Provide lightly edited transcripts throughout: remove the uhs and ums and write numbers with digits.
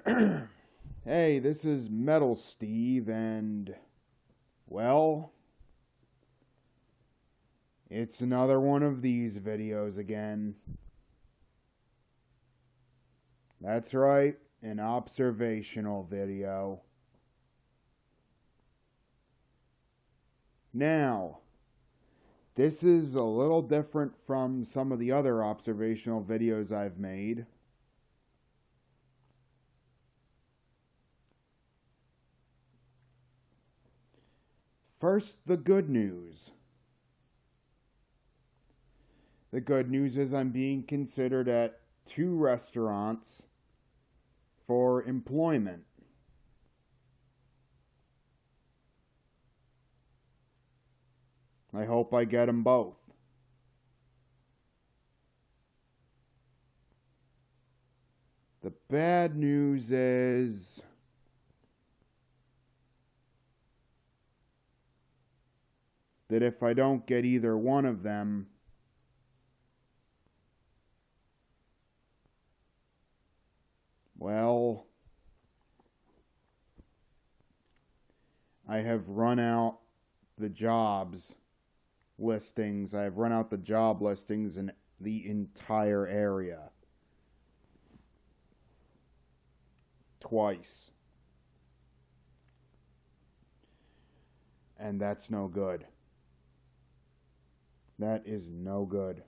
Hey, this is Metal Steve, and, well, it's another one of these videos again. That's right, an observational video. Now, this is a little different from some of the other observational videos I've made. First, the good news. The good news is I'm being considered at 2 restaurants for employment. I hope I get them both. The bad news is that if I don't get either one of them, well, I have run out the jobs listings. I have run out the job listings in the entire area. Twice. And that's no good. That is no good.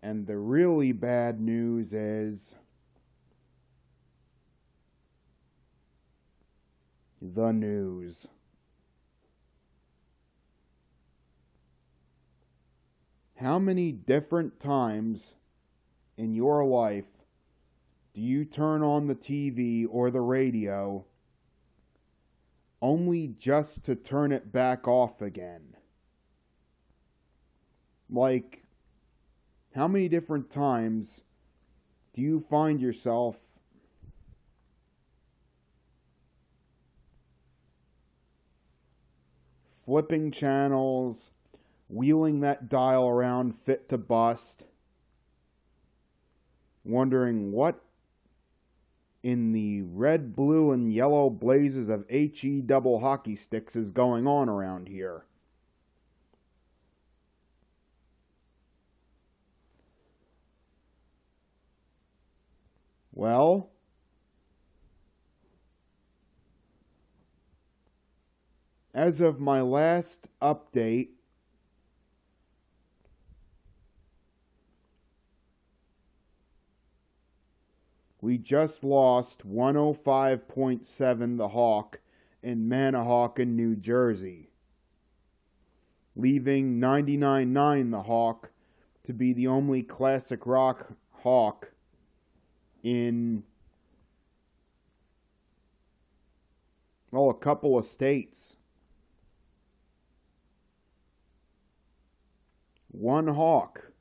And the really bad news is the news. How many different times in your life do you turn on the TV or the radio only just to turn it back off again? Like, how many different times do you find yourself flipping channels, wheeling that dial around fit to bust, wondering what in the red, blue, and yellow blazes of HE double hockey sticks is going on around here? Well, as of my last update, we just lost 105.7 the Hawk in Manahawkin, New Jersey, leaving 99.9 the Hawk to be the only classic rock Hawk in, well, a couple of states. One Hawk.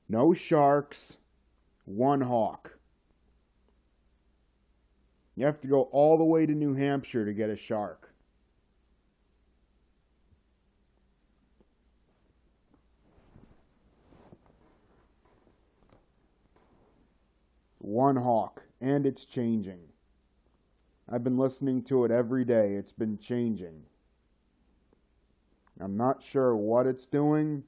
No Sharks. One Hawk. You have to go all the way to New Hampshire to get a Shark. One Hawk. And it's changing. I've been listening to it every day. It's been changing. I'm not sure what it's doing.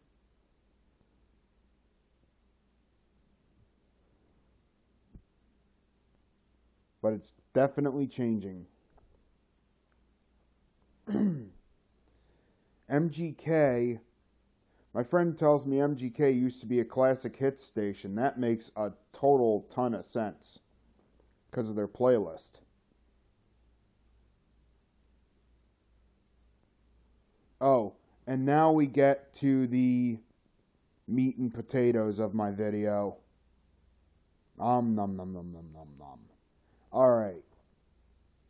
But it's definitely changing. MGK, my friend tells me MGK used to be a classic hits station. That makes a total ton of sense because of their playlist. Oh, and now we get to the meat and potatoes of my video. Nom nom nom nom nom nom. Alright,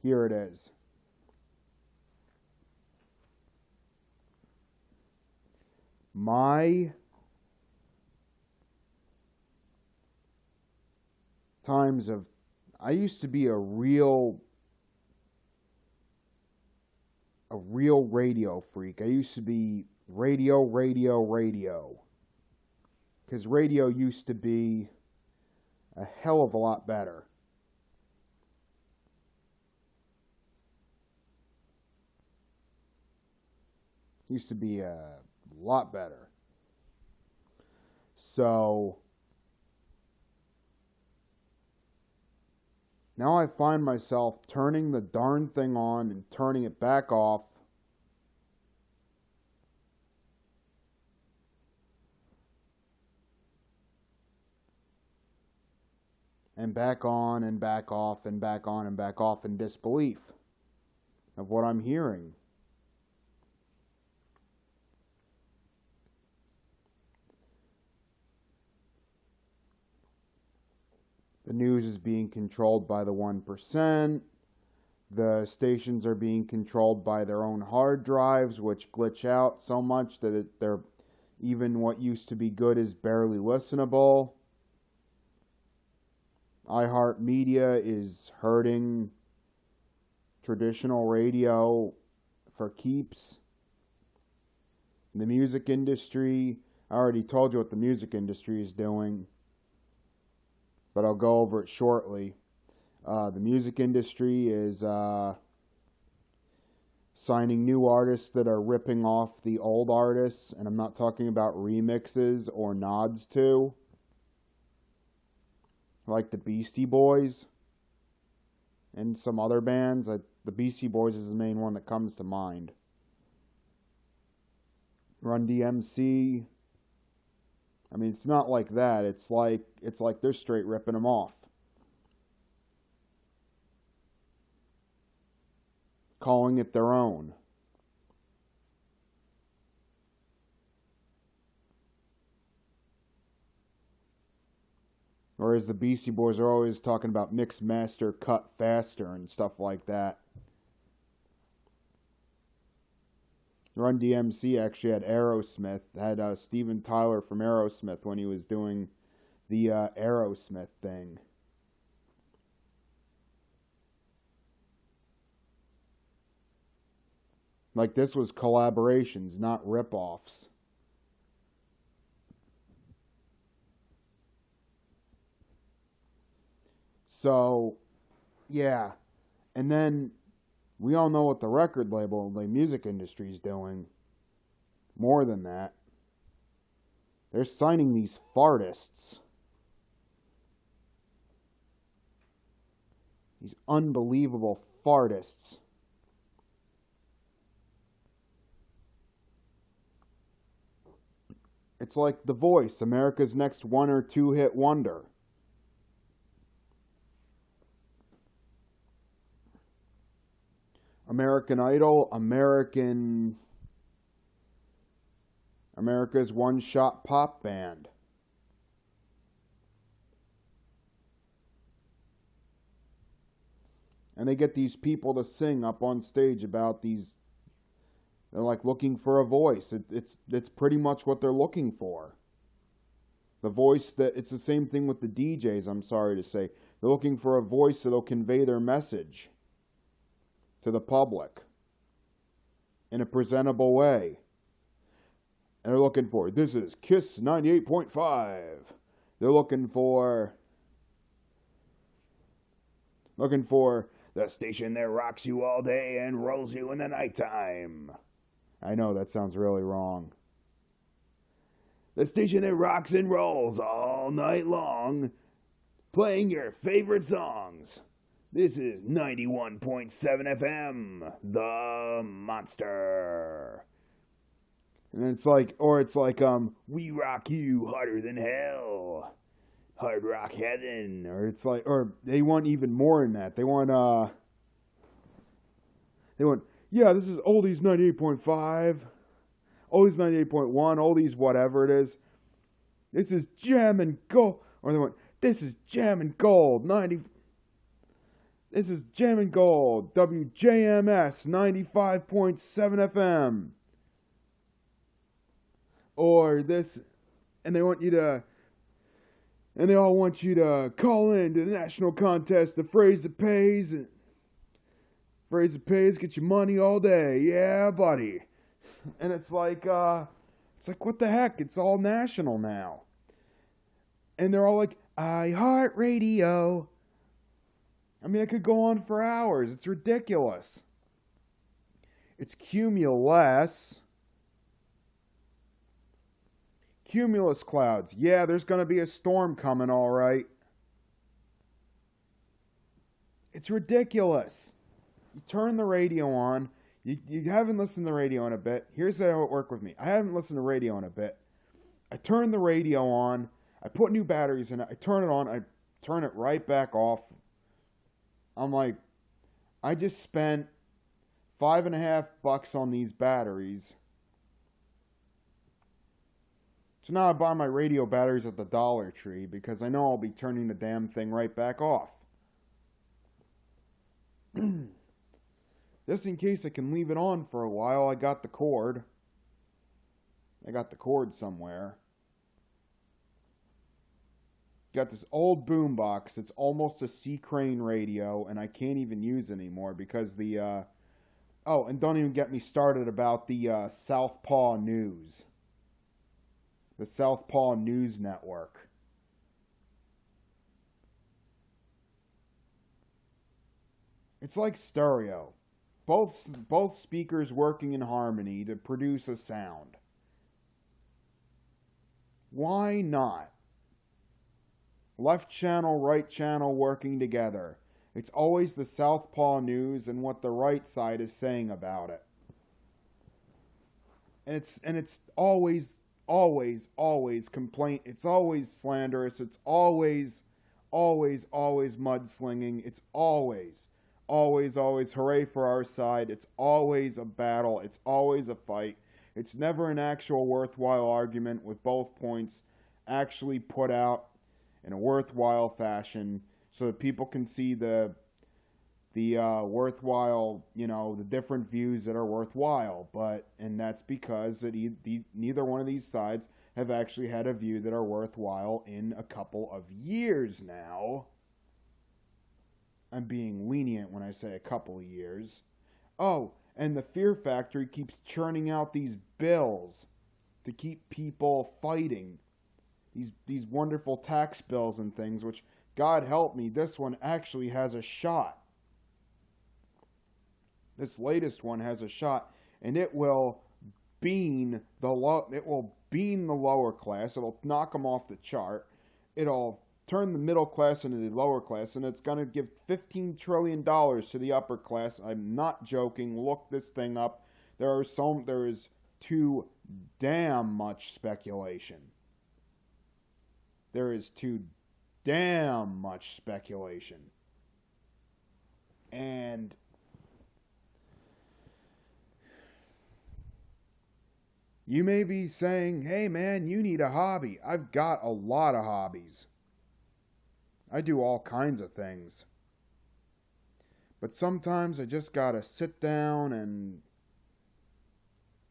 here it is. My times of, I used to be a real a real radio freak. I used to be radio. Because radio used to be a hell of a lot better. Used to be a lot better. So now I find myself turning the darn thing on and turning it back off. And back on and back off and back on and back off in disbelief of what I'm hearing. The news is being controlled by the 1%. The stations are being controlled by their own hard drives, which glitch out so much that they're even what used to be good is barely listenable. iHeartMedia is hurting traditional radio for keeps. The music industry, I already told you what the music industry is doing, but I'll go over it shortly. The music industry is signing new artists that are ripping off the old artists, and I'm not talking about remixes or nods to, like the Beastie Boys and some other bands. The Beastie Boys is the main one that comes to mind. Run DMC. I mean, it's not like that. It's like they're straight ripping them off. Calling it their own. Whereas the Beastie Boys are always talking about mix, master, cut faster and stuff like that. Run DMC actually had Aerosmith, had Steven Tyler from Aerosmith when he was doing the Aerosmith thing. Like, this was collaborations, not rip-offs. So, yeah. And then we all know what the record label and the music industry is doing. More than that. They're signing these fartists. These unbelievable fartists. It's like The Voice, America's next 1 or 2 hit wonder. American Idol, America's one-shot pop band. And they get these people to sing up on stage about these. They're like looking for a voice. It's pretty much what they're looking for. The voice that, it's the same thing with the DJs, I'm sorry to say. They're looking for a voice that'll convey their message to the public in a presentable way. And they're looking for, this is KISS 98.5. They're looking for the station that rocks you all day and rolls you in the nighttime. I know that sounds really wrong. The station that rocks and rolls all night long, playing your favorite songs. This is 91.7 FM, The Monster. And it's like, we rock you harder than hell. Hard rock heaven. Or it's like, or they want even more than that. They want, yeah, this is Oldies 98.5, Oldies 98.1, Oldies whatever it is. This is Jam and Gold. Or they want, this is Jam and Gold 90. This is Jam and Gold, WJMS 95.7 FM. Or this, and they want you to, and they all want you to call in to the national contest, the phrase that pays, Raise the pays, get your money all day. Yeah, buddy. And it's like, what the heck? It's all national now. And they're all like, I heart radio. I mean, I could go on for hours. It's ridiculous. It's cumulus. Cumulus clouds. Yeah, there's going to be a storm coming, all right. It's ridiculous. You turn the radio on. You haven't listened to the radio in a bit. Here's how it worked with me. I haven't listened to radio in a bit. I turn the radio on. I put new batteries in it. I turn it on. I turn it right back off. I'm like, I just spent $5.50 on these batteries. So now I buy my radio batteries at the Dollar Tree because I know I'll be turning the damn thing right back off. Just in case I can leave it on for a while, I got the cord. I got the cord somewhere. Got this old boombox. It's almost a Sea Crane radio, and I can't even use it anymore because the... Oh, and don't even get me started about the Southpaw News. The Southpaw News Network. It's like stereo. Both speakers working in harmony to produce a sound. Why not? Left channel, right channel working together. It's always the Southpaw News and what the right side is saying about it. And it's always complaint. It's always slanderous. It's always mudslinging. It's always hooray for our side. It's always a battle. It's always a fight. It's never an actual worthwhile argument with both points actually put out in a worthwhile fashion so that people can see the worthwhile, the different views that are worthwhile. And that's because neither one of these sides have actually had a view that are worthwhile in a couple of years now. I'm being lenient when I say a couple of years. Oh, and the Fear Factory keeps churning out these bills to keep people fighting. These wonderful tax bills and things, which, God help me, this one actually has a shot. This latest one has a shot, and it will bean the lower class. It'll knock them off the chart. It'll turn the middle class into the lower class, and it's going to give $15 trillion to the upper class. I'm not joking. Look this thing up. There is too damn much speculation. There is too damn much speculation. And you may be saying, hey man, you need a hobby. I've got a lot of hobbies. I do all kinds of things. But sometimes I just gotta sit down and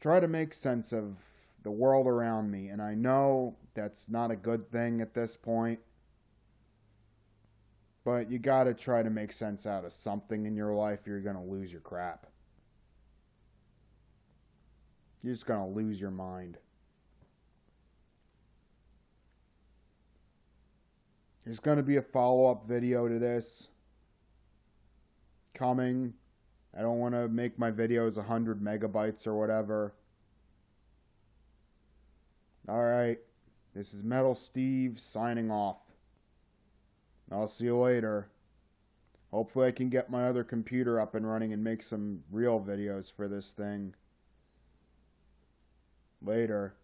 try to make sense of the world around me. And I know that's not a good thing at this point. But you gotta try to make sense out of something in your life. You're gonna lose your crap. You're just gonna lose your mind. There's gonna be a follow-up video to this coming. I don't want to make my videos 100 megabytes or whatever. Alright, this is Metal Steve signing off. I'll see you later. Hopefully I can get my other computer up and running and make some real videos for this thing. Later.